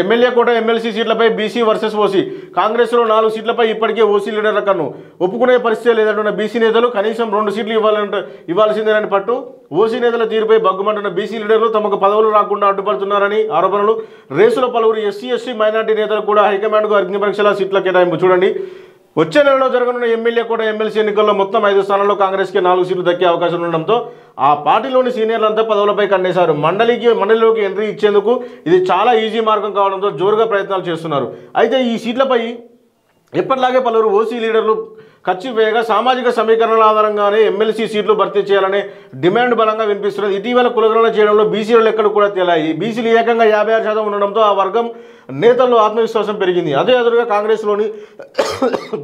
MLA quota MLC సీట్లపై BC versus OC. కాంగ్రెస్లో 4 సీట్లపై ఇప్పటికే ఓసీ లీడర్ల కన్ను. ఒప్పుకునే పరిస్థితి లేదంటున్న బీసీ నేతలు కనీసం 2 సీట్లు ఇవ్వాల్సిందేనని పట్టు. ఓసీ నేతల తీరుపై బగ్గుమంటున్న బీసీ లీడర్లు తమకు పదవులు రాకుండా అడ్డుపడుతున్నారని ఆరోపణలు. రేసులో పలువురు ఎస్సీ ఎస్టీ మైనార్టీ నేతలు కూడా హైకమాండ్కు అగ్ని పరీక్షల సీట్ల కేటాయింపు. చూడండి, వచ్చే నెలలో జరగనున్న ఎమ్మెల్యే కోట ఎమ్మెల్సీ ఎన్నికల్లో మొత్తం 5 స్థానాల్లో కాంగ్రెస్కి 4 సీట్లు దక్కే అవకాశం ఉండడంతో ఆ పార్టీలోని సీనియర్లంతా పదవులపై కన్నేశారు. మండలిలోకి ఎంట్రీ ఇచ్చేందుకు ఇది చాలా ఈజీ మార్గం కావడంతో జోరుగా ప్రయత్నాలు చేస్తున్నారు. అయితే ఈ సీట్లపై ఎప్పటిలాగే పలువురు ఓసీ లీడర్లు ఖర్చు వేయగా సామాజిక సమీకరణల ఆధారంగానే ఎమ్మెల్సీ సీట్లు భర్తీ చేయాలనే డిమాండ్ బలంగా వినిపిస్తున్నది. ఇటీవల కులగణన చేయడంలో బీసీల లెక్కలు కూడా తేలాయి. బీసీలు ఏకంగా 56% ఉండడంతో ఆ వర్గం నేతల్లో ఆత్మవిశ్వాసం పెరిగింది. అదే ఎదురుగా కాంగ్రెస్లోని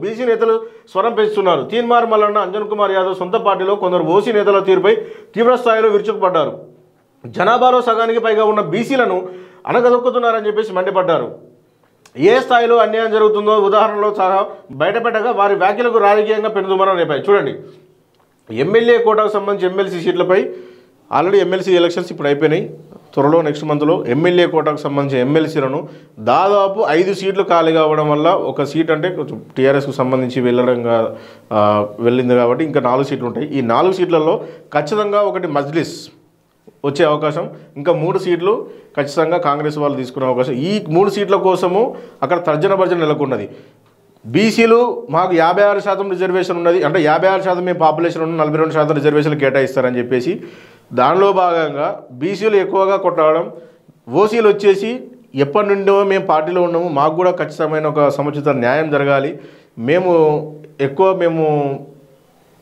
బీసీ నేతలు స్వరం పెంచుతున్నారు. తీన్మార్ మల్లన్న, అంజన్ కుమార్ యాదవ్ సొంత పార్టీలో కొందరు ఓసీ నేతల తీరుపై తీవ్ర స్థాయిలో విరుచుకుపడ్డారు. జనాభాలో సగానికి పైగా ఉన్న బీసీలను అణగదొక్కుతున్నారని చెప్పేసి మండిపడ్డారు. ఏ స్థాయిలో అన్యాయం జరుగుతుందో ఉదాహరణలో సహా బయటపెట్టగా వారి వ్యాఖ్యలకు రాజకీయంగా పెనుదుమారం రేపాయి. చూడండి, ఎమ్మెల్యే కోటాకు సంబంధించి ఎమ్మెల్సీ సీట్లపై ఆల్రెడీ ఎమ్మెల్సీ ఎలక్షన్స్ ఇప్పుడు అయిపోయినాయి. త్వరలో నెక్స్ట్ మంత్లో ఎమ్మెల్యే కోటాకు సంబంధించి ఎమ్మెల్సీలను దాదాపు 5 సీట్లు ఖాళీగా అవ్వడం వల్ల ఒక సీట్ అంటే కొంచెం టీఆర్ఎస్కు సంబంధించి వెళ్ళింది కాబట్టి ఇంకా 4 సీట్లు ఉంటాయి. ఈ 4 సీట్లలో ఖచ్చితంగా ఒకటి మజ్లిస్ వచ్చే అవకాశం, ఇంకా 3 సీట్లు ఖచ్చితంగా కాంగ్రెస్ వాళ్ళు తీసుకునే అవకాశం. ఈ 3 సీట్ల కోసము అక్కడ తర్జన భర్జన నెలకొన్నది. బీసీలు మాకు 56% రిజర్వేషన్ ఉన్నది, అంటే 56% మేము పాపులేషన్ ఉన్న 42% రిజర్వేషన్లు కేటాయిస్తారని చెప్పేసి దానిలో భాగంగా బీసీలు ఎక్కువగా కొట్టడం, ఓసీలు వచ్చేసి ఎప్పటి నుండో మేము పార్టీలో ఉన్నాము, మాకు కూడా ఖచ్చితమైన ఒక సముచిత న్యాయం జరగాలి, మేము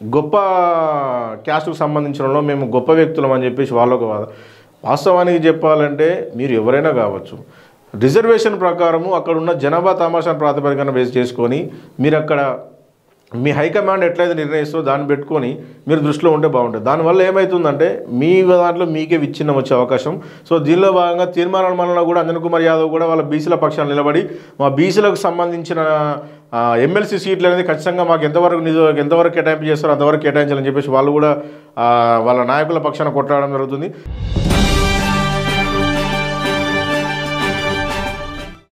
గొప్ప క్యాస్ట్కు సంబంధించడంలో మేము గొప్ప వ్యక్తులం అని చెప్పేసి వాళ్ళకు వాస్తవానికి చెప్పాలంటే మీరు ఎవరైనా కావచ్చు, రిజర్వేషన్ ప్రకారము అక్కడ ఉన్న జనాభా తమాషా ప్రాతిపదికన బేస్ చేసుకొని మీరు అక్కడ మీ హైకమాండ్ ఎట్లయితే నిర్ణయిస్తుందో దాన్ని పెట్టుకొని మీరు దృష్టిలో ఉంటే బాగుంటుంది. దానివల్ల ఏమవుతుందంటే మీ దాంట్లో మీకే విచ్ఛిన్నం వచ్చే అవకాశం. సో దీనిలో భాగంగా తీర్మానాల మనలో కూడా అంజన్ కుమార్ యాదవ్ కూడా వాళ్ళ బీసీల పక్షాన్ని నిలబడి మా బీసీలకు సంబంధించిన ఎమ్మెల్సీ సీట్లు అనేది ఖచ్చితంగా మాకు ఎంతవరకు కేటాయింపు చేస్తారో అంతవరకు కేటాయించాలని చెప్పేసి వాళ్ళు కూడా వాళ్ళ నాయకుల పక్షాన కొట్లాడడం జరుగుతుంది.